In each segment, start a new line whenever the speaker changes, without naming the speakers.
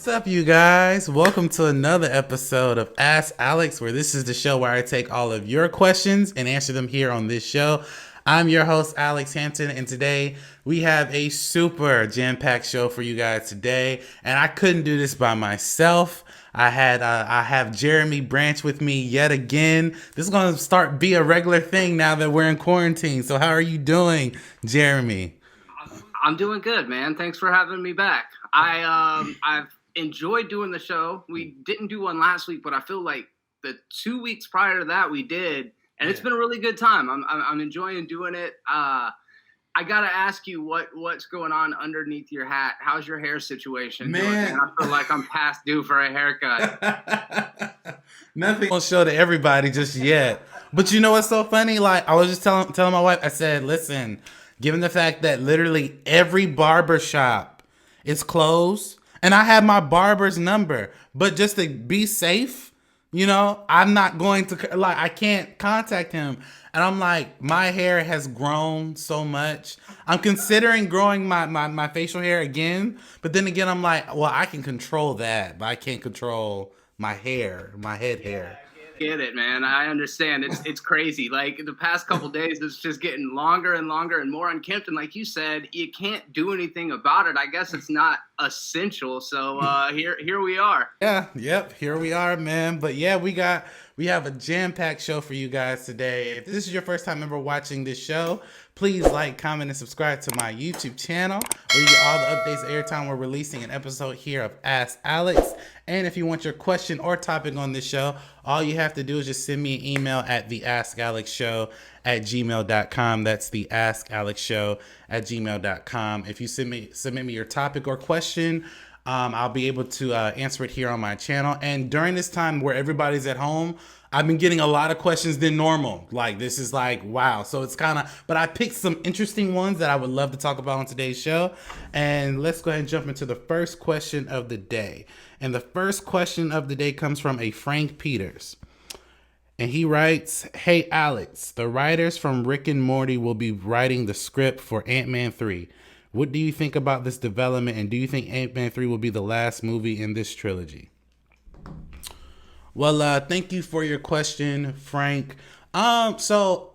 up, you guys? Welcome to another episode of Ask Alex, where this is the show where I take all of your questions and answer them here on this show. I'm your host, Alex Hampton, and today we have a super jam-packed show for you guys today. And I couldn't do this by myself. I have Jeremy Branch with me yet again. This is going to be a regular thing now that we're in quarantine. So how are you doing, Jeremy?
I'm doing good, man. Thanks for having me back. I've enjoyed doing the show. We didn't do one last week, but I feel like the 2 weeks prior to that we did, and it's been a really good time. I'm enjoying doing it. I gotta ask you what's going on underneath your hat. How's your hair situation?
Man,
doing? I feel like I'm past due for a haircut.
Nothing won't show to everybody just yet. But you know what's so funny? Like I was just telling my wife, I said, listen, given the fact that literally every barber shop is closed, and I have my barber's number, but just to be safe, you know, I'm not going to, I can't contact him. And I'm like, my hair has grown so much. I'm considering growing my facial hair again, but then again, I'm like, well, I can control that, but I can't control my hair, my head hair.
Get it, man. I understand. It's crazy. Like the past couple days, it's just getting longer and longer and more unkempt. And like you said, you can't do anything about it. I guess it's not essential. So here we are.
Yeah, yep, here we are, man. But yeah, we have a jam-packed show for you guys today. If this is your first time ever watching this show, please like, comment, and subscribe to my YouTube channel, where you get all the updates every time we're releasing an episode here of Ask Alex. And if you want your question or topic on this show, all you have to do is just send me an email at theaskalexshow@gmail.com. That's the askalexshow@gmail.com. If you submit me your topic or question, I'll be able to answer it here on my channel. And during this time where everybody's at home, I've been getting a lot of questions than normal. Like, this is like, wow. So it's kind of, but I picked some interesting ones that I would love to talk about on today's show. And let's go ahead and jump into the first question of the day. And the first question of the day comes from a Frank Peters. And he writes, "Hey Alex, the writers from Rick and Morty will be writing the script for Antman 3. What do you think about this development, and do you think Antman 3 will be the last movie in this trilogy?" Well, thank you for your question, Frank. So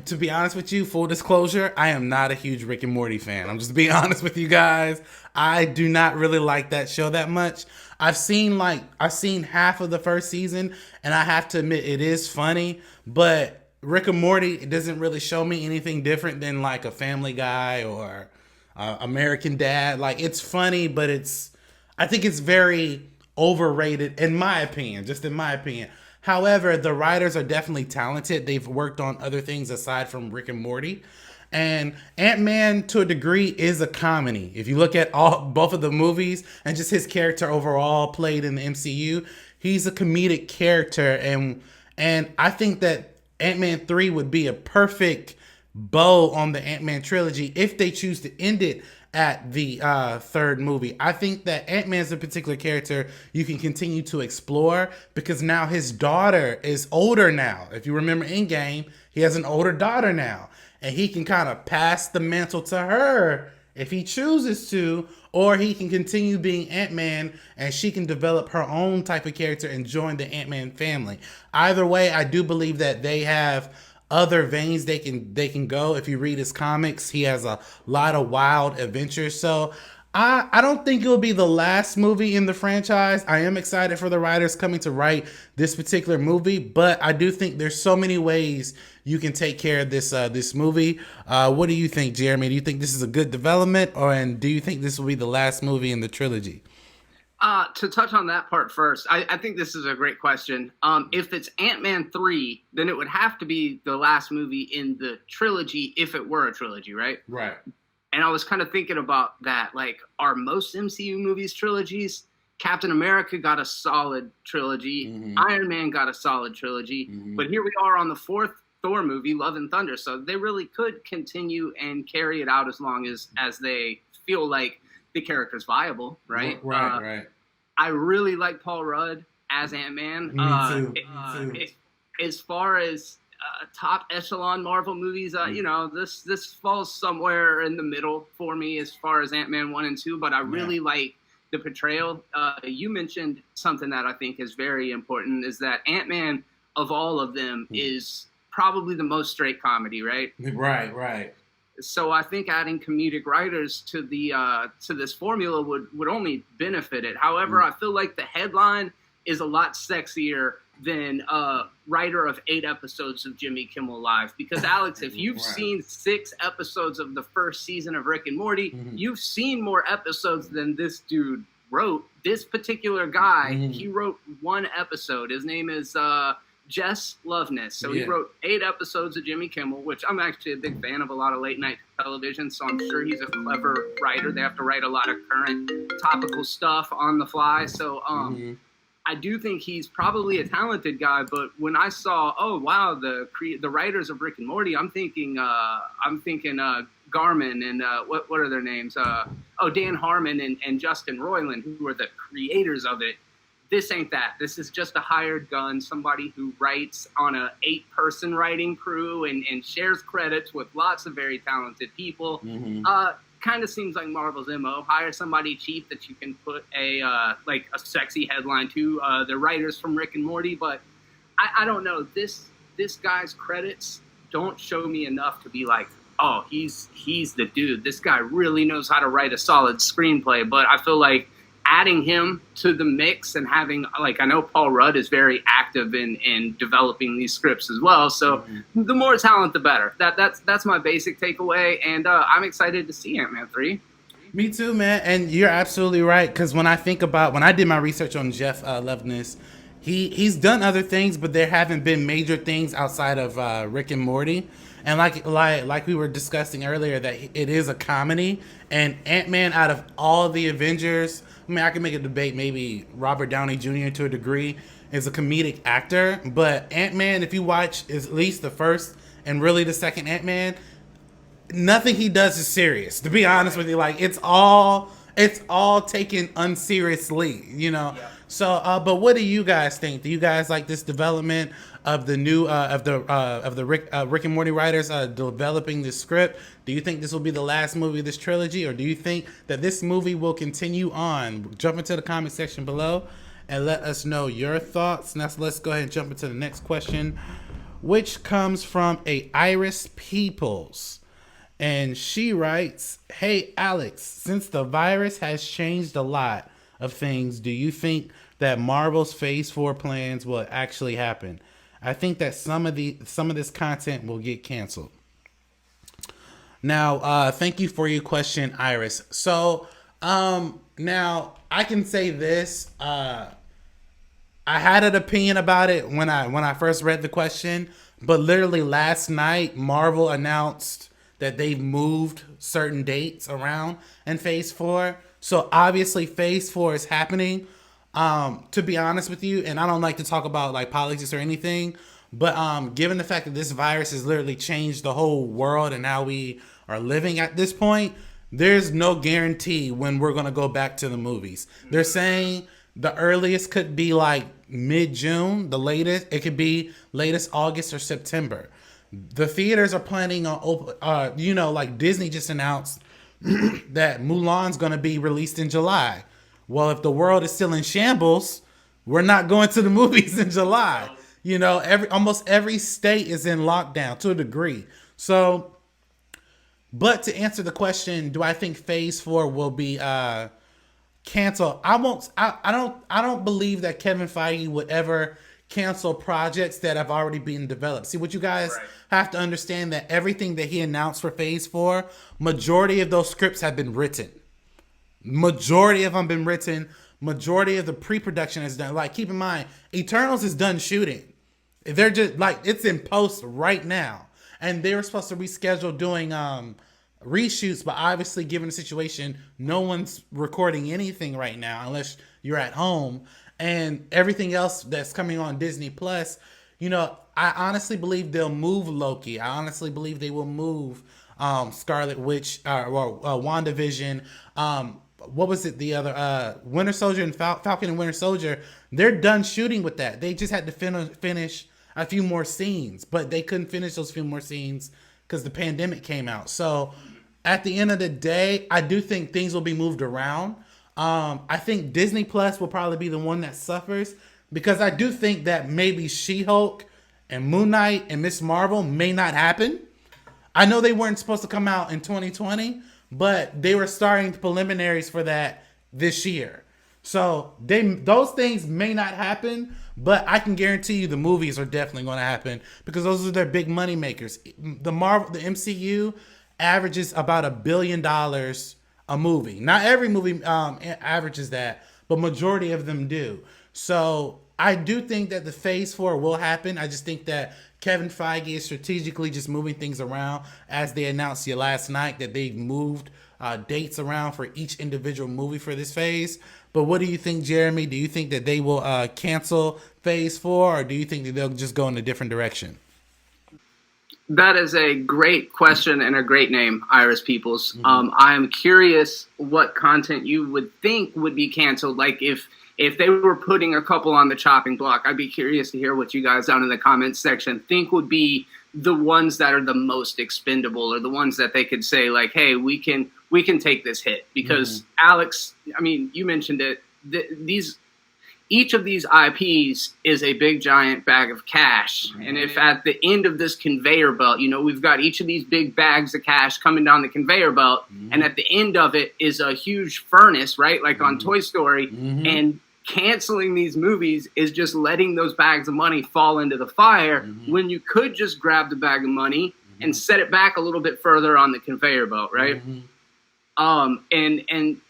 to be honest with you, full disclosure, I am not a huge Rick and Morty fan. I'm just being honest with you guys. I do not really like that show that much. I've seen half of the first season, and I have to admit it is funny, but Rick and Morty, it doesn't really show me anything different than like a Family Guy or American Dad. Like, it's funny, but I think it's very overrated in my opinion, just in my opinion. However, the writers are definitely talented. They've worked on other things aside from Rick and Morty. And Ant-Man, to a degree, is a comedy. If you look at both of the movies and just his character overall played in the MCU, he's a comedic character. And I think that Ant-Man 3 would be a perfect bow on the Ant-Man trilogy if they choose to end it at the third movie. I think that Ant-Man's a particular character you can continue to explore, because now his daughter is older now. If you remember Endgame, he has an older daughter now, and he can kind of pass the mantle to her if he chooses to, or he can continue being Ant-Man and she can develop her own type of character and join the Ant-Man family. Either way, I do believe that they have other veins they can go. If you read his comics, he has a lot of wild adventures. So I don't think it'll be the last movie in the franchise. I am excited for the writers coming to write this particular movie, but I do think there's so many ways you can take care of this movie. What do you think, Jeremy? Do you think this is a good development, and do you think this will be the last movie in the trilogy?
To touch on that part first, I think this is a great question. If it's Ant-Man 3, then it would have to be the last movie in the trilogy if it were a trilogy, right?
Right.
And I was kind of thinking about that. Like, are most MCU movies trilogies? Captain America got a solid trilogy. Mm-hmm. Iron Man got a solid trilogy. Mm-hmm. But here we are on the fourth Thor movie, Love and Thunder. So they really could continue and carry it out as long as they feel like the character's viable, right?
Right.
I really like Paul Rudd as Ant-Man.
Me too.
As far as top echelon Marvel movies, this falls somewhere in the middle for me as far as Ant-Man 1 and 2, but I really like the portrayal. You mentioned something that I think is very important, is that Ant-Man, of all of them, is probably the most straight comedy, right?
Right.
So I think adding comedic writers to this formula would only benefit it. However, I feel like the headline is a lot sexier than a writer of 8 episodes of Jimmy Kimmel Live. Because Alex, if you've seen 6 episodes of the first season of Rick and Morty, you've seen more episodes than this dude wrote. This particular guy, he wrote 1 episode. His name is Jess Loveness. So he wrote 8 episodes of Jimmy Kimmel, which I'm actually a big fan of a lot of late night television, so I'm sure he's a clever writer. They have to write a lot of current topical stuff on the fly. So I do think he's probably a talented guy, but when I saw, oh wow, the writers of Rick and Morty, I'm thinking Garmin and what are their names? Dan Harmon and Justin Roiland, who are the creators of it. This ain't that. This is just a hired gun, somebody who writes on a 8-person writing crew and shares credits with lots of very talented people. Kind of seems like Marvel's MO. Hire somebody cheap that you can put a sexy headline to. The writers from Rick and Morty, but I don't know. This guy's credits don't show me enough to be like, oh, he's the dude. This guy really knows how to write a solid screenplay. But I feel like adding him to the mix and having, like, I know Paul Rudd is very active in developing these scripts as well. So the more talent, the better. That's my basic takeaway. And I'm excited to see Ant-Man 3.
Me too, man. And you're absolutely right. Because when I did my research on Jeff Loveness, he's done other things, but there haven't been major things outside of Rick and Morty. And like we were discussing earlier, that it is a comedy. And Ant-Man, out of all the Avengers, I mean, I can make a debate, maybe Robert Downey Jr. to a degree is a comedic actor. But Ant-Man, if you watch at least the first and really the second Ant-Man, nothing he does is serious. To be honest with you, like it's all taken unseriously, you know. Yeah. So, but what do you guys think? Do you guys like this development of the new of the Rick and Morty writers developing this script? Do you think this will be the last movie of this trilogy, or do you think that this movie will continue on? Jump into the comment section below and let us know your thoughts. Now, let's go ahead and jump into the next question, which comes from a Iris Peoples. And she writes, "Hey Alex, since the virus has changed a lot of things, do you think that Marvel's Phase 4 plans will actually happen? I think that some of this content will get canceled." Now, thank you for your question, Iris. So, now I can say this. I had an opinion about it when I first read the question, but literally last night, Marvel announced that they've moved certain dates around in Phase 4. So obviously Phase 4 is happening. To be honest with you, and I don't like to talk about like politics or anything, but given the fact that this virus has literally changed the whole world and how we are living at this point, there's no guarantee when we're going to go back to the movies. They're saying the earliest could be like mid-June, the latest, it could be latest August or September. The theaters are planning on, like Disney just announced that Mulan's going to be released in July. Well, if the world is still in shambles, we're not going to the movies in July. You know, almost every state is in lockdown to a degree. So, but to answer the question, do I think Phase 4 will be canceled? I don't believe that Kevin Feige would ever cancel projects that have already been developed. See, what you guys have to understand, that everything that he announced for Phase 4, majority of those scripts have been written. Majority of them been written. Majority of the pre-production is done. Like, keep in mind, Eternals is done shooting. They're just like, it's in post right now. And they were supposed to reschedule doing reshoots, but obviously given the situation, no one's recording anything right now unless you're at home. And everything else that's coming on Disney Plus, you know, I honestly believe they'll move Loki. I honestly believe they will move Scarlet Witch or WandaVision. What was it? The other Winter Soldier and Falcon and Winter Soldier. They're done shooting with that. They just had to finish a few more scenes, but they couldn't finish those few more scenes because the pandemic came out. So at the end of the day, I do think things will be moved around. I think Disney Plus will probably be the one that suffers because I do think that maybe She-Hulk and Moon Knight and Miss Marvel may not happen. I know they weren't supposed to come out in 2020, but they were starting preliminaries for that this year. So those things may not happen, but I can guarantee you the movies are definitely going to happen because those are their big money makers. The MCU averages about $1 billion a movie. Not every movie averages that, but majority of them do. So I do think that the Phase 4 will happen. I just think that Kevin Feige is strategically just moving things around, as they announced last night that they've moved dates around for each individual movie for this phase. But what do you think, Jeremy? Do you think that they will cancel Phase 4, or do you think that they'll just go in a different direction?
That is a great question and a great name, Iris Peoples. I am curious what content you would think would be canceled. Like if they were putting a couple on the chopping block, I'd be curious to hear what you guys down in the comments section think would be the ones that are the most expendable, or the ones that they could say like, hey, we can take this hit. Because Alex, I mean, you mentioned it. Each of these IPs is a big giant bag of cash. And if at the end of this conveyor belt, we've got each of these big bags of cash coming down the conveyor belt, and at the end of it is a huge furnace, right? Like on Toy Story, and canceling these movies is just letting those bags of money fall into the fire when you could just grab the bag of money and set it back a little bit further on the conveyor belt, right? And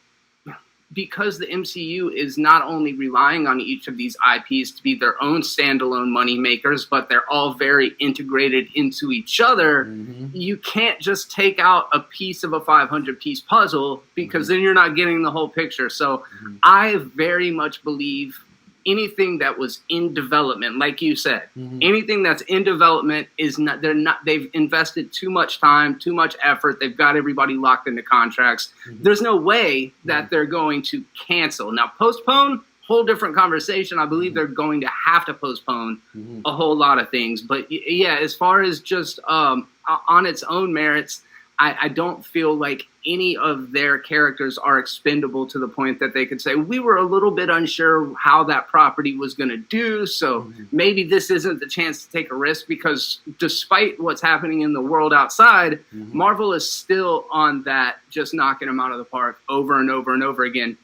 because the MCU is not only relying on each of these IPs to be their own standalone money makers, but they're all very integrated into each other, you can't just take out a piece of a 500-piece puzzle, because then you're not getting the whole picture. So I very much believe anything that was in development, like you said, anything that's in development they've invested too much time, too much effort. They've got everybody locked into contracts. There's no way that they're going to cancel. Now, postpone, whole different conversation. I believe they're going to have to postpone a whole lot of things. But yeah, as far as just on its own merits, I don't feel like any of their characters are expendable to the point that they could say, we were a little bit unsure how that property was going to do, so maybe this isn't the chance to take a risk, because despite what's happening in the world outside, Marvel is still on that, just knocking them out of the park over and over and over again.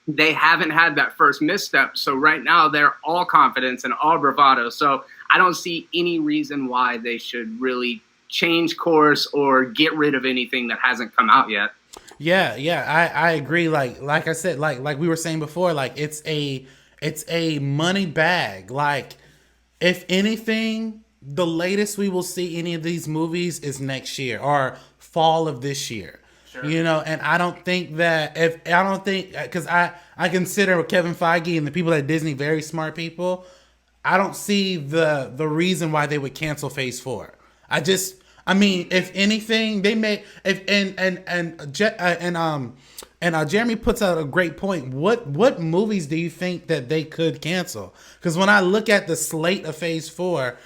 They haven't had that first misstep, so right now they're all confidence and all bravado. So I don't see any reason why they should really change course or get rid of anything that hasn't come out yet.
Yeah, I agree. Like I said, like we were saying before, like it's a money bag. Like, if anything, the latest we will see any of these movies is next year or fall of this year. Sure. And I don't think that because I consider Kevin Feige and the people at Disney very smart people. I don't see the reason why they would cancel Phase 4. I mean, if anything, they may. Jeremy puts out a great point. What movies do you think that they could cancel? Because when I look at the slate of Phase 4,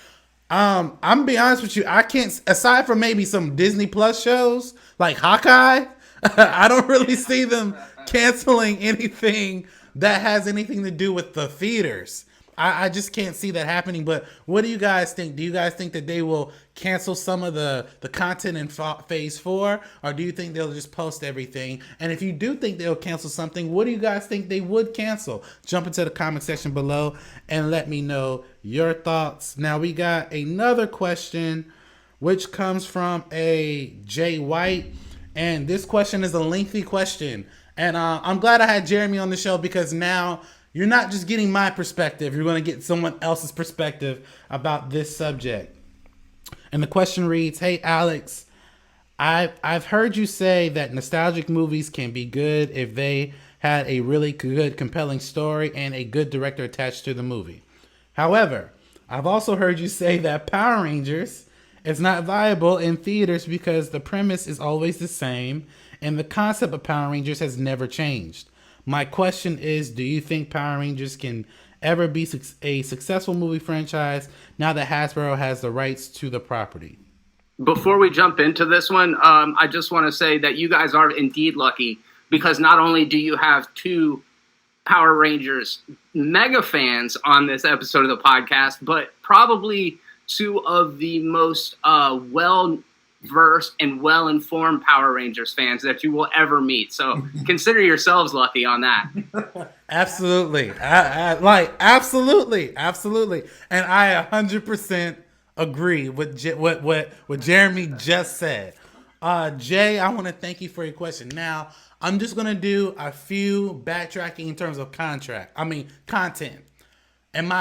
I'm gonna be honest with you, I can't. Aside from maybe some Disney Plus shows like Hawkeye, I don't really see them canceling anything that has anything to do with the theaters. I just can't see that happening. But what do you guys think? Do you guys think that they will cancel some of the content in Phase 4? Or do you think they'll just post everything? And if you do think they'll cancel something, what do you guys think they would cancel? Jump into the comment section below and let me know your thoughts. Now we got another question, which comes from a Jay White. And this question is a lengthy question. And I'm glad I had Jeremy on the show, because now you're not just getting my perspective. You're going to get someone else's perspective about this subject. And the question reads, hey, Alex, I've heard you say that nostalgic movies can be good if they had a really good, compelling story and a good director attached to the movie. However, I've also heard you say that Power Rangers is not viable in theaters because the premise is always the same and the concept of Power Rangers has never changed. My question is, do you think Power Rangers can ever be a successful movie franchise now that Hasbro has the rights to the property?
Before we jump into this one, I just want to say that you guys are indeed lucky, because not only do you have two Power Rangers mega fans on this episode of the podcast, but probably two of the most well-versed and well-informed Power Rangers fans that you will ever meet. So consider yourselves lucky on that.
Absolutely. Absolutely. And I 100% agree with what Jeremy just said. Jay, I want to thank you for your question. Now, I'm just going to do a few backtracking in terms of content. And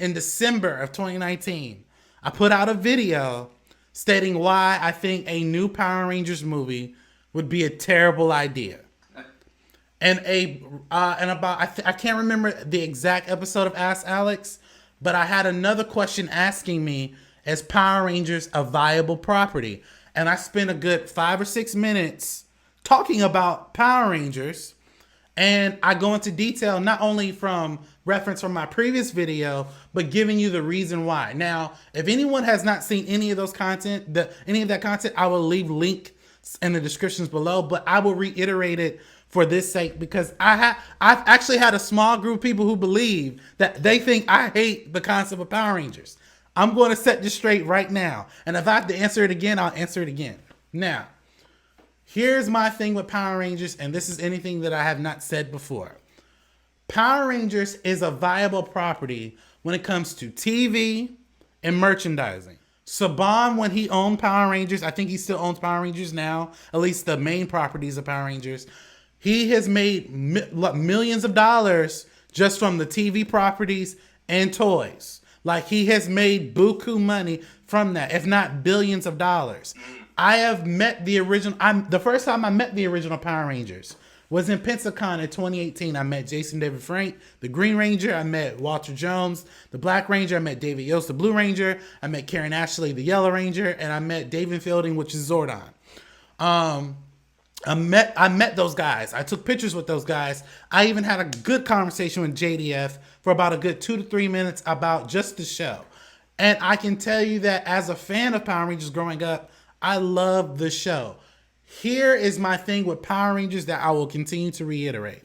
in December of 2019, I put out a video stating why I think a new Power Rangers movie would be a terrible idea. And I can't remember the exact episode of Ask Alex, but I had another question asking me, is Power Rangers a viable property? And I spent a good 5 or 6 minutes talking about Power Rangers, and I go into detail not only from reference from my previous video, but giving you the reason why. Now, if anyone has not seen any of that content, I will leave links in the descriptions below, but I will reiterate it for this sake, because I've actually had a small group of people who believe that they think I hate the concept of Power Rangers. I'm going to set this straight right now. And if I have to answer it again, I'll answer it again. Now, here's my thing with Power Rangers, and this is anything that I have not said before. Power Rangers is a viable property when it comes to TV and merchandising. Saban, when he owned Power Rangers, I think he still owns Power Rangers now, at least the main properties of Power Rangers. He has made millions of dollars just from the TV properties and toys. Like, he has made buku money from that, if not billions of dollars. I have met the original. The first time I met the original Power Rangers was in Pensacon in 2018. I met Jason David Frank, the Green Ranger. I met Walter Jones, the Black Ranger. I met David Yost, the Blue Ranger. I met Karen Ashley, the Yellow Ranger, and I met David Fielding, which is Zordon. I met those guys. I took pictures with those guys. I even had a good conversation with JDF for about a good 2 to 3 minutes about just the show. And I can tell you that as a fan of Power Rangers growing up, I love the show. Here is my thing with Power Rangers that I will continue to reiterate.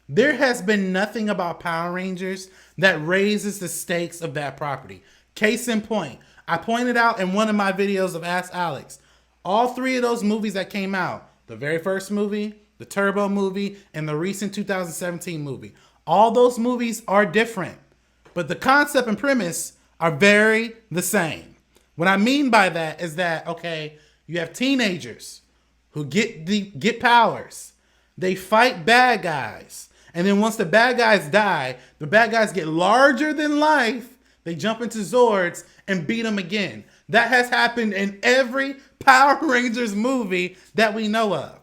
There has been nothing about Power Rangers that raises the stakes of that property. Case in point, I pointed out in one of my videos of Ask Alex, all 3 of those movies that came out, the very first movie, the Turbo movie, and the recent 2017 movie, all those movies are different, but the concept and premise are very the same. What I mean by that is that, okay, you have teenagers who get powers. They fight bad guys. And then once the bad guys die, the bad guys get larger than life. They jump into Zords and beat them again. That has happened in every Power Rangers movie that we know of.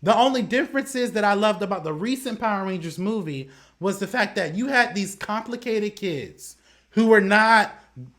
The only difference is that I loved about the recent Power Rangers movie was the fact that you had these complicated kids who were not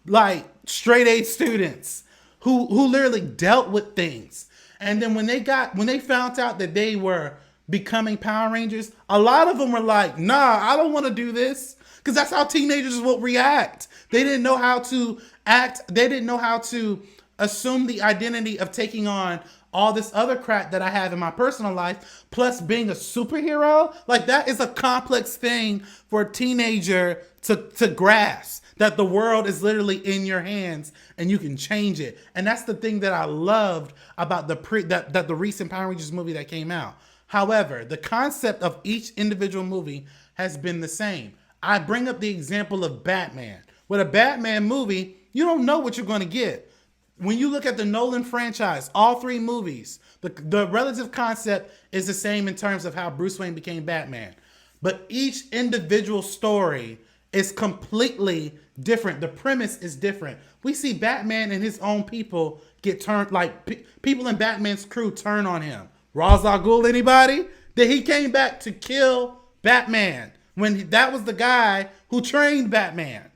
like straight A students, who literally dealt with things. And then when they found out that they were becoming Power Rangers, a lot of them were like, nah, I don't want to do this. Because that's how teenagers will react. They didn't know how to act. They didn't know how to assume the identity of taking on all this other crap that I have in my personal life, plus being a superhero. Like, that is a complex thing for a teenager to grasp, that the world is literally in your hands and you can change it. And that's the thing that I loved about the recent Power Rangers movie that came out. However, the concept of each individual movie has been the same. I bring up the example of Batman. With a Batman movie, you don't know what you're going to get. When you look at the Nolan franchise, all 3 movies, the relative concept is the same in terms of how Bruce Wayne became Batman. But each individual story is completely different. The premise is different. We see Batman and his own people get turned, like people in Batman's crew turn on him. Ra's al Ghul, anybody? That he came back to kill Batman when that was the guy who trained Batman.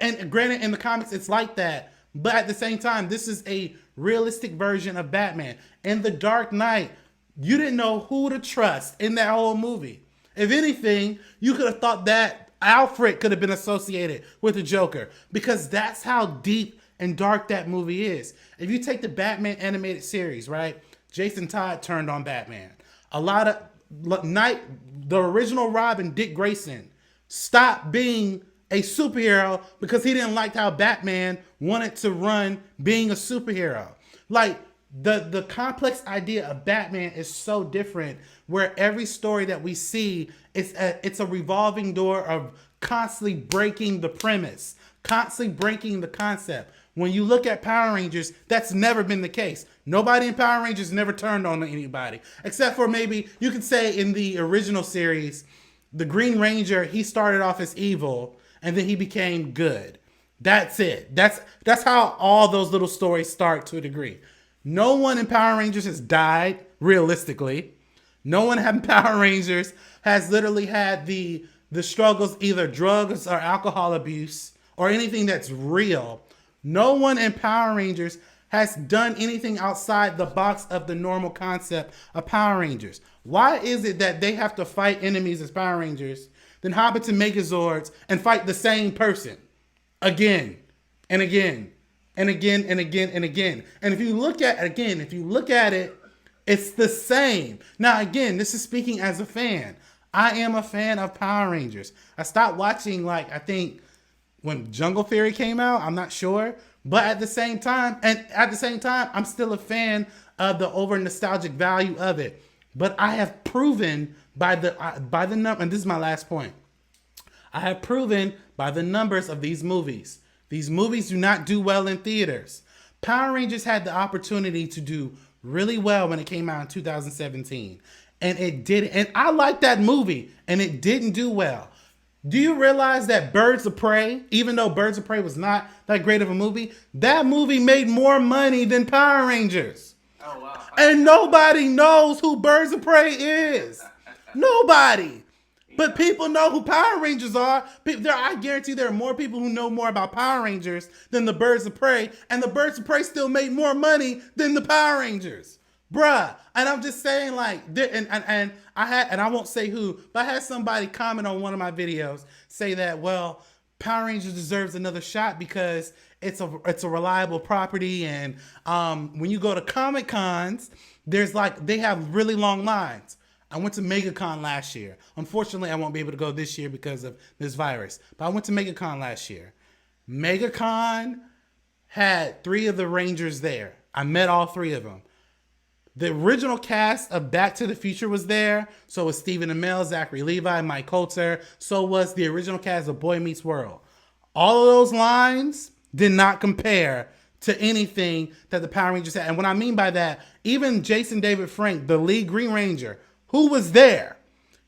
And granted, in the comics, it's like that. But at the same time, this is a realistic version of Batman. In The Dark Knight, you didn't know who to trust in that whole movie. If anything, you could have thought that Alfred could have been associated with the Joker, because that's how deep and dark that movie is. If you take the Batman animated series, right? Jason Todd turned on Batman. A lot of the original Robin, Dick Grayson, stopped being a superhero because he didn't like how Batman wanted to run being a superhero. Like the complex idea of Batman is so different, where every story that we see it's a revolving door of constantly breaking the premise, constantly breaking the concept. When you look at Power Rangers, that's never been the case. Nobody in Power Rangers never turned on anybody, except for maybe you could say in the original series, the Green Ranger, he started off as evil and then he became good. That's it. That's how all those little stories start to a degree. No one in Power Rangers has died, realistically. No one in Power Rangers has literally had the struggles, either drugs or alcohol abuse or anything that's real. No one in Power Rangers has done anything outside the box of the normal concept of Power Rangers. Why is it that they have to fight enemies as Power Rangers, then hop into Megazords and fight the same person again and again and again and again and again? And if you look at it, it's the same. Now, again, this is speaking as a fan. I am a fan of Power Rangers. I stopped watching, I think, when Jungle Theory came out. I'm not sure. But at the same time, I'm still a fan of the over nostalgic value of it. But I have proven by the number, and this is my last point. I have proven by the numbers of these movies. These movies do not do well in theaters. Power Rangers had the opportunity to do really well when it came out in 2017. And it did. And I liked that movie, and it didn't do well. Do you realize that Birds of Prey, even though Birds of Prey was not that great of a movie, that movie made more money than Power Rangers?
Oh, wow.
And nobody knows who Birds of Prey is. Nobody. But people know who Power Rangers are. I guarantee there are more people who know more about Power Rangers than the Birds of Prey. And the Birds of Prey still made more money than the Power Rangers. Bruh. And I'm just saying, and I won't say who, but I had somebody comment on one of my videos say that, well, Power Rangers deserves another shot because it's a reliable property, and when you go to Comic Cons, they have really long lines. I went to MegaCon last year. Unfortunately, I won't be able to go this year because of this virus, but I went to MegaCon last year. MegaCon had 3 of the Rangers there. I met all 3 of them. The original cast of Back to the Future was there. So was Stephen Amell, Zachary Levi, Mike Coulter. So was the original cast of Boy Meets World. All of those lines did not compare to anything that the Power Rangers had. And what I mean by that, even Jason David Frank, the lead Green Ranger, who was there,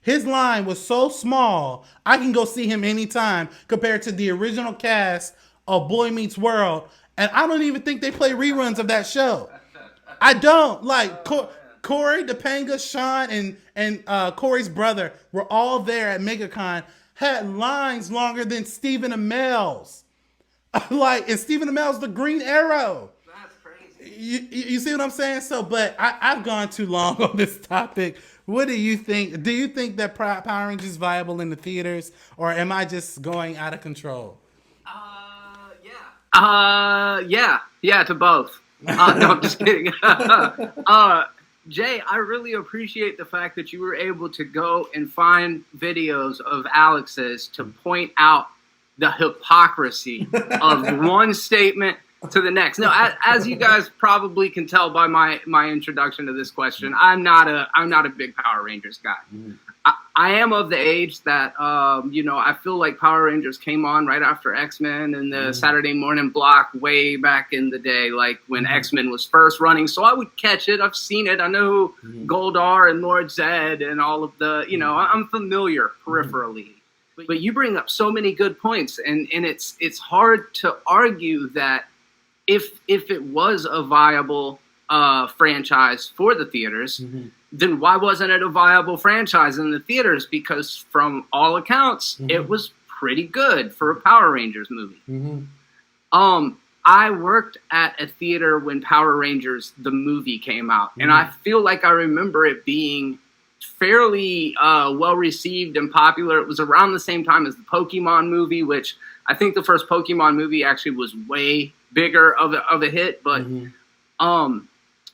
his line was so small, I can go see him anytime compared to the original cast of Boy Meets World. And I don't even think they play reruns of that show. I don't. Corey, Topanga, Sean, and Corey's brother were all there at MegaCon, had lines longer than Stephen Amell's. And Stephen Amell's the Green Arrow.
That's crazy.
You see what I'm saying? So, but I've gone too long on this topic. What do you think? Do you think that Power Rangers is viable in the theaters, or am I just going out of control?
Yeah, to both. No, I'm just kidding. Jay, I really appreciate the fact that you were able to go and find videos of Alex's to point out the hypocrisy of one statement to the next. No, as you guys probably can tell by my introduction to this question, I'm not a big Power Rangers guy. Mm-hmm. I am of the age that, I feel like Power Rangers came on right after X-Men and the Saturday morning block way back in the day, like when X-Men was first running. So I would catch it. I've seen it. I know Goldar and Lord Zed and all of the, I'm familiar peripherally. But you bring up so many good points, and it's hard to argue that if it was a viable franchise for the theaters, then why wasn't it a viable franchise in the theaters? Because from all accounts, it was pretty good for a Power Rangers movie. I worked at a theater when Power Rangers, the movie, came out. And I feel like I remember it being fairly well-received and popular. It was around the same time as the Pokemon movie, which I think the first Pokemon movie actually was way bigger of a hit. But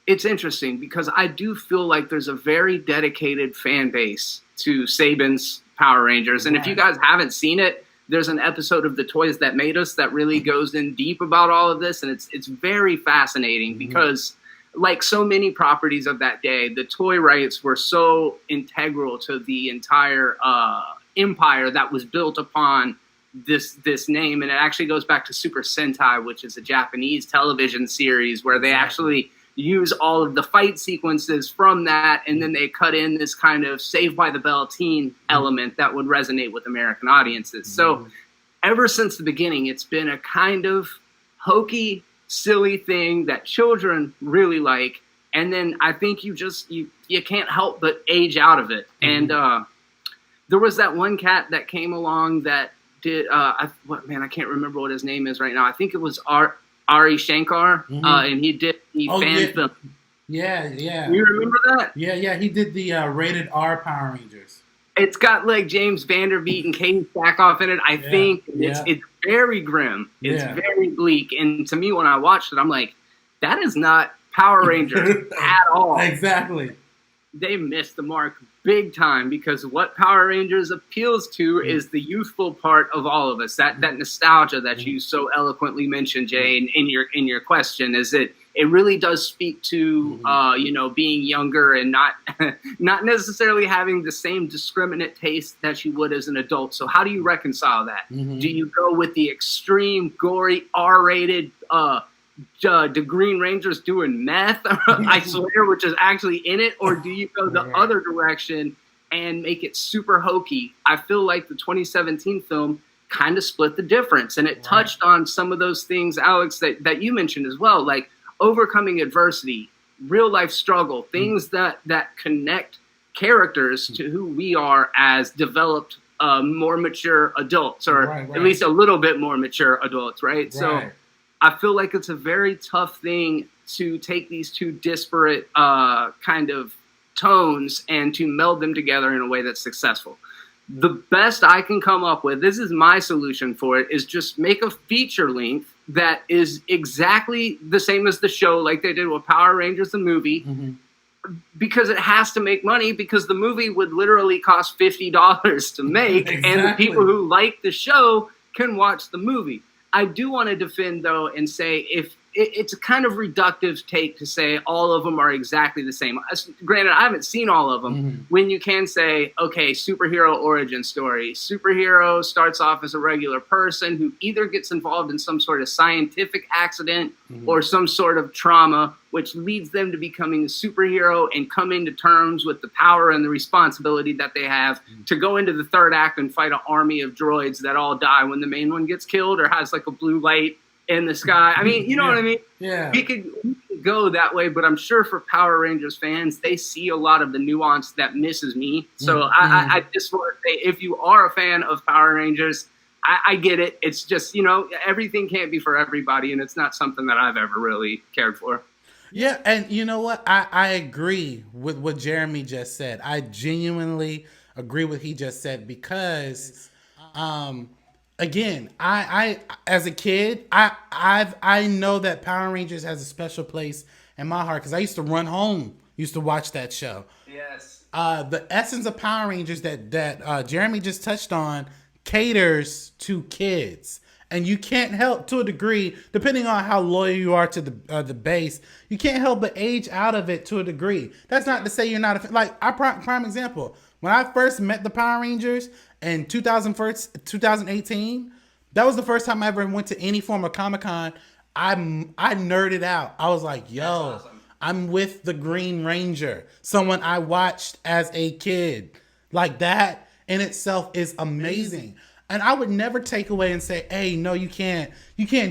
it's interesting because I do feel like there's a very dedicated fan base to Saban's Power Rangers. And if you guys haven't seen it, there's an episode of The Toys That Made Us that really goes in deep about all of this. And it's very fascinating because like so many properties of that day, the toy rights were so integral to the entire empire that was built upon this name. And it actually goes back to Super Sentai, which is a Japanese television series where they actually use all of the fight sequences from that, and then they cut in this kind of Saved by the Bell teen element that would resonate with American audiences. So ever since the beginning, it's been a kind of hokey, silly thing that children really like, and then I think you can't help but age out of it. And there was that one cat that came along that did I can't remember what his name is right now. I think it was Ari Shankar, and he did the fan film.
Yeah.
You remember that?
Yeah. He did the rated R Power Rangers.
It's got like James Vanderbeek and Katie Sackhoff in it. I think it's very grim. It's very bleak. And to me, when I watched it, I'm like, that is not Power Rangers at all.
Exactly.
They missed the mark big time because what Power Rangers appeals to is the youthful part of all of us. That nostalgia that you so eloquently mentioned, Jay, in your question, is it really does speak to being younger and not necessarily having the same discriminate taste that you would as an adult. So how do you reconcile that? Do you go with the extreme, gory, R-rated the Green Ranger's doing meth, I swear, which is actually in it, or do you go the other direction and make it super hokey? I feel like the 2017 film kind of split the difference, and it touched on some of those things, Alex, that you mentioned as well, like overcoming adversity, real life struggle, things that connect characters to who we are as developed, more mature adults, or at least a little bit more mature adults, right? So I feel like it's a very tough thing to take these two disparate kind of tones and to meld them together in a way that's successful. The best I can come up with, this is my solution for it, is just make a feature length that is exactly the same as the show, like they did with Power Rangers, the movie, because it has to make money, because the movie would literally cost $50 to make, and the people who like the show can watch the movie. I do want to defend, though, and say if it's a kind of reductive take to say all of them are exactly the same. Granted, I haven't seen all of them. When you can say, okay, superhero origin story. Superhero starts off as a regular person who either gets involved in some sort of scientific accident or some sort of trauma, which leads them to becoming a superhero and come into terms with the power and the responsibility that they have to go into the third act and fight an army of droids that all die when the main one gets killed or has like a blue light in the sky. I mean, you know what I mean? Yeah. We could go that way, but I'm sure for Power Rangers fans, they see a lot of the nuance that misses me. So I just want to say, if you are a fan of Power Rangers, I get it. It's just, everything can't be for everybody, and it's not something that I've ever really cared for.
Yeah, and you know what? I agree with what Jeremy just said. I genuinely agree with what he just said because again, I as a kid, I know that Power Rangers has a special place in my heart because I used to run home, used to watch that show.
Yes.
The essence of Power Rangers that Jeremy just touched on caters to kids, and you can't help, to a degree, depending on how loyal you are to the base, you can't help but age out of it to a degree. That's not to say you're not prime example. When I first met the Power Rangers in 2018, that was the first time I ever went to any form of Comic-Con. I nerded out. I was like, yo, awesome. I'm with the Green Ranger, someone I watched as a kid. Like, that in itself is amazing. And I would never take away and say, hey, no, you can't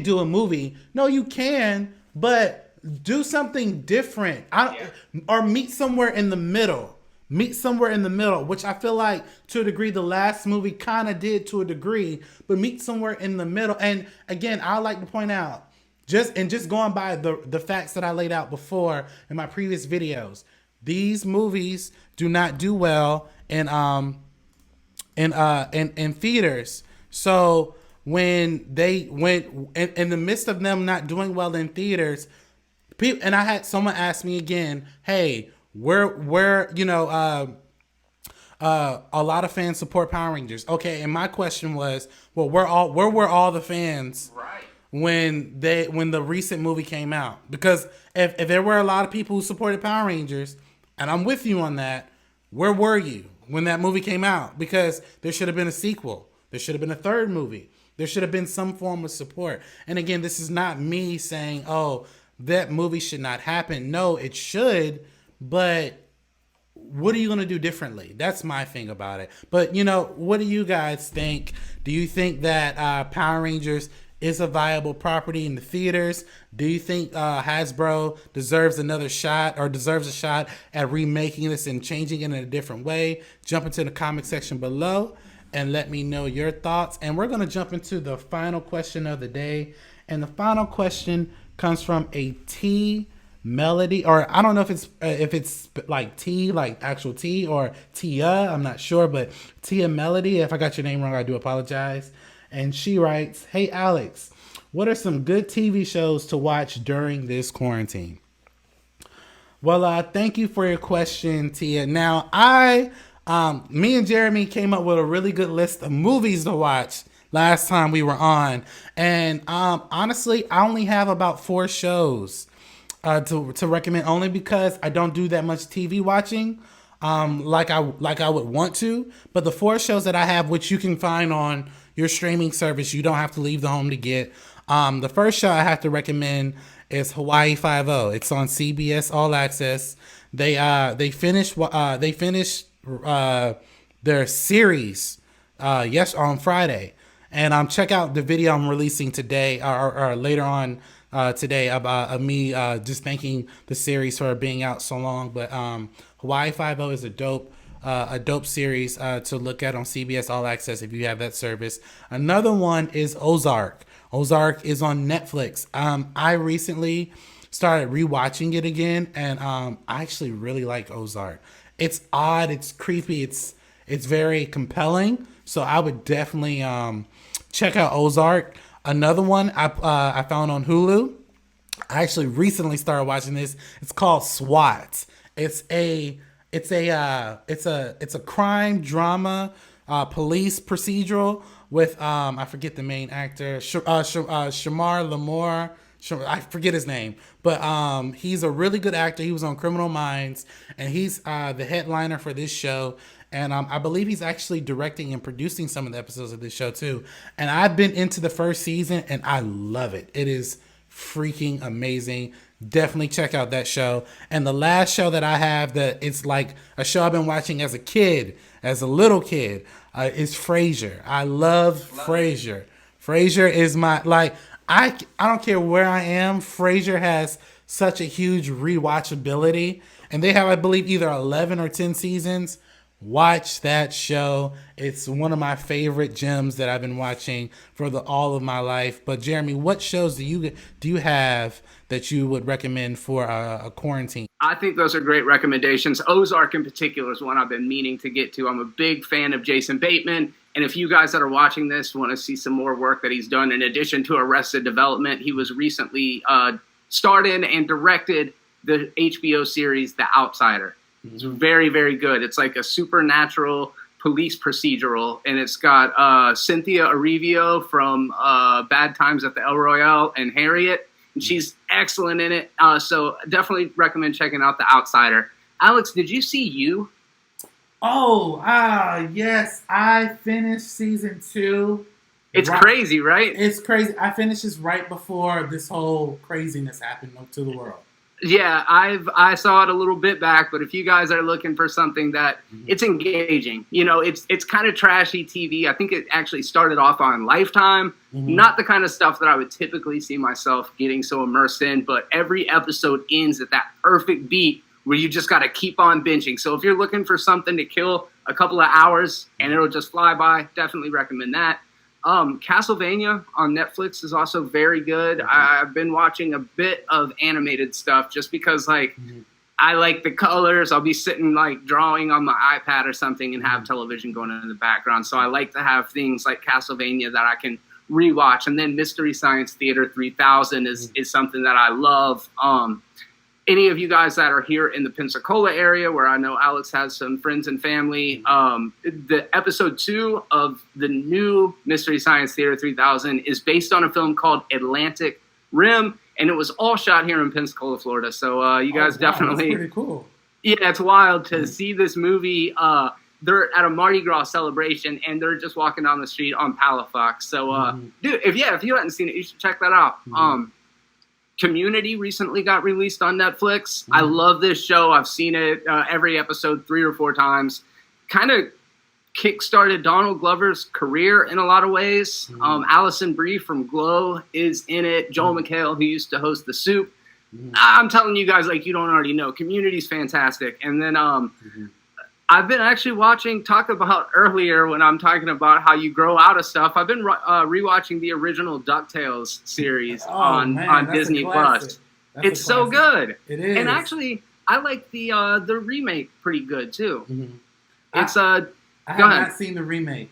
do a movie. No, you can, but do something different. Or meet somewhere in the middle. Which I feel like, to a degree, the last movie kind of did to a degree, but meet somewhere in the middle. And again, I like to point out, just going by the facts that I laid out before in my previous videos, these movies do not do well in theaters. So when they went in the midst of them not doing well in theaters, And I had someone ask me again, hey, where a lot of fans support Power Rangers. Okay, and my question was, well, where were all the fans
Right.
when the recent movie came out? Because if there were a lot of people who supported Power Rangers, and I'm with you on that, where were you when that movie came out? Because there should have been a sequel. There should have been a third movie. There should have been some form of support. And again, this is not me saying, oh, that movie should not happen. No, it should, but what are you going to do differently? That's my thing about it. But, what do you guys think? Do you think that Power Rangers is a viable property in the theaters? Do you think Hasbro deserves a shot at remaking this and changing it in a different way? Jump into the comment section below and let me know your thoughts. And we're going to jump into the final question of the day. And the final question comes from a T Melody, or I don't know if it's like T, like actual T, or Tia, I'm not sure, but Tia Melody. If I got your name wrong, I do apologize. And she writes, "Hey Alex, what are some good TV shows to watch during this quarantine?" Well, thank you for your question, Tia. Now, me and Jeremy came up with a really good list of movies to watch last time we were on, and honestly, I only have about 4 shows to recommend, only because I don't do that much TV watching like I would want to. But the 4 shows that I have, which you can find on your streaming service, you don't have to leave the home to get. The first show I have to recommend is Hawaii Five-0. It's on CBS All Access. They finished their series on Friday, and check out the video I'm releasing today or later on today about me just thanking the series for being out so long. But Hawaii Five-0 is a dope series to look at on CBS All Access if you have that service. Another one is Ozark. Ozark is on Netflix. I recently started rewatching it again, and I actually really like Ozark. It's odd, it's creepy, it's very compelling. So I would definitely check out Ozark. Another one I found on Hulu. I actually recently started watching this. It's called SWAT. It's a crime drama, police procedural with I forget the main actor, Shamar Lamore. I forget his name, but he's a really good actor. He was on Criminal Minds, and he's the headliner for this show. And I believe he's actually directing and producing some of the episodes of this show too. And I've been into the first season, and I love it. It is freaking amazing. Definitely check out that show. And the last show that I have that it's like a show I've been watching as a little kid, is Frasier. I love Frasier. Frasier is my, I don't care where I am. Frasier has such a huge rewatchability. And they have, I believe, either 11 or 10 seasons. Watch that show. It's one of my favorite gems that I've been watching for all of my life. But Jeremy, what shows do you have that you would recommend for a quarantine?
I think those are great recommendations. Ozark in particular is one I've been meaning to get to. I'm a big fan of Jason Bateman. And if you guys that are watching this want to see some more work that he's done, in addition to Arrested Development, he was recently starred in and directed the HBO series The Outsider. It's very, very good. It's like a supernatural police procedural, and it's got Cynthia Erivo from Bad Times at the El Royale and Harriet, and she's excellent in it. So definitely recommend checking out The Outsider. Alex, did you see You?
Oh, yes. I finished season 2.
It's crazy, right?
It's crazy. I finished this right before this whole craziness happened to the world.
Yeah, I saw it a little bit back, but if you guys are looking for something that it's engaging, it's kind of trashy TV. I think it actually started off on Lifetime. Not the kind of stuff that I would typically see myself getting so immersed in, but every episode ends at that perfect beat where you just got to keep on binging. So if you're looking for something to kill a couple of hours and it'll just fly by, definitely recommend that. Castlevania on Netflix is also very good. I've been watching a bit of animated stuff just because I like the colors. I'll be sitting drawing on my iPad or something and have television going on in the background. So I like to have things like Castlevania that I can rewatch. And then Mystery Science Theater 3000 is something that I love. Any of you guys that are here in the Pensacola area, where I know Alex has some friends and family, the episode 2 of the new Mystery Science Theater 3000 is based on a film called Atlantic Rim, and it was all shot here in Pensacola, Florida. So you guys definitely,
that's pretty cool.
Yeah, it's wild to see this movie. They're at a Mardi Gras celebration, and they're just walking down the street on Palafox. So, dude, if you hadn't seen it, you should check that out. Community recently got released on Netflix. I love this show. I've seen it every episode 3 or 4 times. Kind of kickstarted Donald Glover's career in a lot of ways. Allison Brie from Glow is in it. Joel McHale, who used to host The Soup. I'm telling you guys, like, you don't already know. Community's fantastic. And then I've been actually talk about earlier when I'm talking about how you grow out of stuff. I've been rewatching the original DuckTales series on Disney Plus. It's so good.
It is.
And actually, I like the remake pretty good too. I have
not seen the remake.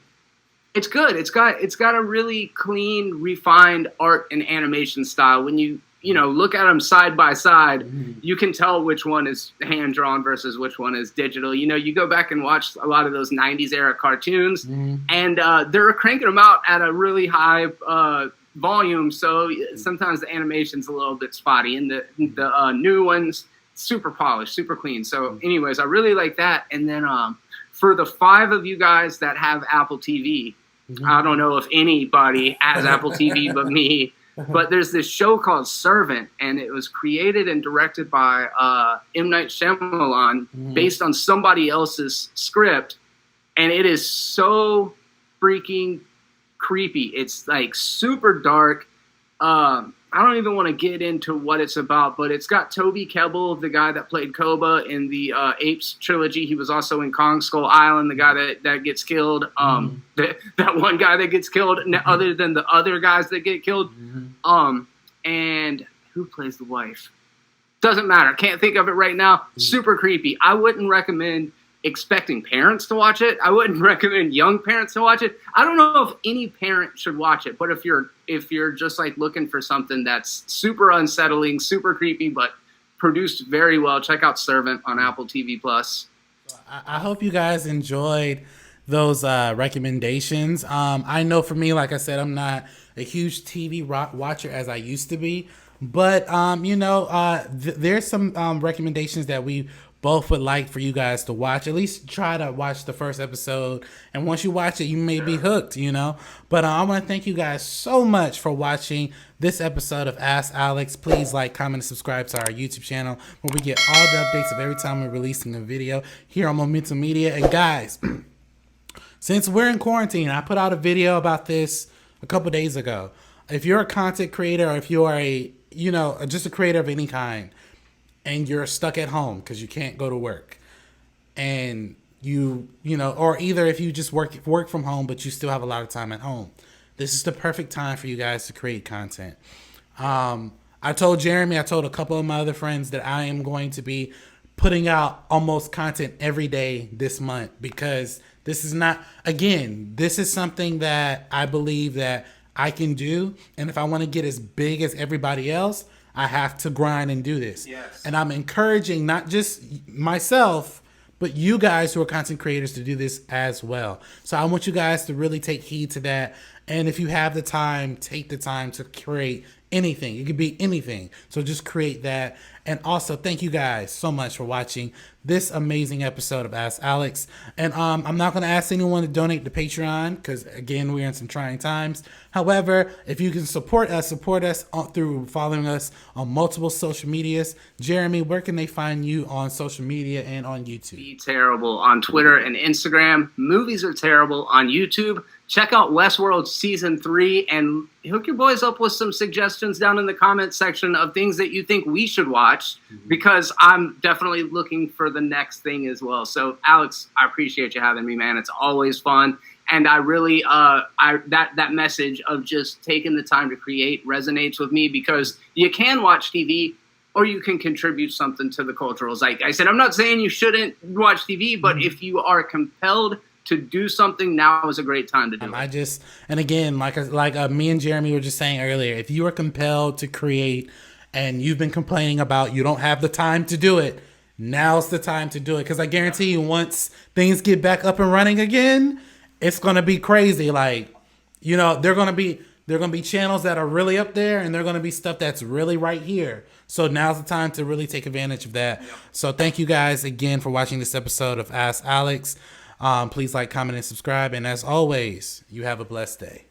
It's good. It's got a really clean, refined art and animation style. When you look at them side by side, you can tell which one is hand drawn versus which one is digital. You go back and watch a lot of those 90s era cartoons, and they're cranking them out at a really high volume. So sometimes the animation's a little bit spotty, and the new ones, super polished, super clean. So anyways, I really like that. And then for the 5 of you guys that have Apple TV, I don't know if anybody has Apple TV but me. But there's this show called Servant, and it was created and directed by M. Night Shyamalan, based on somebody else's script, and it is so freaking creepy. It's like super dark. I don't even want to get into what it's about, but it's got Toby Kebbell, the guy that played Koba in the Apes trilogy. He was also in Kong Skull Island, the guy that gets killed. That one guy that gets killed, other than the other guys that get killed. And who plays the wife? Doesn't matter. Can't think of it right now. Super creepy. I wouldn't recommend expecting parents to watch it. I wouldn't recommend young parents to watch it. I don't know if any parent should watch it, but if you're just like looking for something that's super unsettling, super creepy, but produced very well, check out Servant on Apple TV Plus.
I hope you guys enjoyed those recommendations. I know for me, like I said, I'm not a huge TV watcher as I used to be, but there's some recommendations that we both would like for you guys to watch. At least try to watch the first episode, and once you watch it, you may be hooked, But I want to thank you guys so much for watching this episode of Ask Alex. Please like, comment, and subscribe to our YouTube channel, where we get all the updates of every time we're releasing a video here on Momentum Media. And guys, since we're in quarantine, I put out a video about this a couple days ago. If you're a content creator, or if you are just a creator of any kind, and you're stuck at home because you can't go to work, and or either if you just work from home but you still have a lot of time at home, this is the perfect time for you guys to create content. I told Jeremy, I told a couple of my other friends that I am going to be putting out almost content every day this month, because this is something that I believe that I can do, and if I want to get as big as everybody else, I have to grind and do this.
Yes.
And I'm encouraging not just myself, but you guys who are content creators to do this as well. So I want you guys to really take heed to that. And if you have the time, take the time to create anything. It could be anything. So just create that. And also, thank you guys so much for watching this amazing episode of Ask Alex. And I'm not going to ask anyone to donate to Patreon, because, again, we're in some trying times. However, if you can support us through following us on multiple social medias. Jeremy, where can they find you on social media and on YouTube?
Be terrible on Twitter and Instagram. Movies Are Terrible on YouTube. Check out Westworld Season 3 and hook your boys up with some suggestions down in the comment section of things that you think we should watch, because I'm definitely looking for the next thing as well. So, Alex, I appreciate you having me, man. It's always fun. And I really, that message of just taking the time to create resonates with me, because you can watch TV or you can contribute something to the cultural zeitgeist. I said, I'm not saying you shouldn't watch TV, but if you are compelled to do something, now is a great time to do it.
And again, like me and Jeremy were just saying earlier, if you are compelled to create and you've been complaining about you don't have the time to do it, now's the time to do it. Because I guarantee you, once things get back up and running again, it's gonna be crazy. Like, you know, they're gonna be channels that are really up there, and they're gonna be stuff that's really right here. So now's the time to really take advantage of that. Yep. So thank you guys again for watching this episode of Ask Alex. Please like, comment, and subscribe. And as always, you have a blessed day.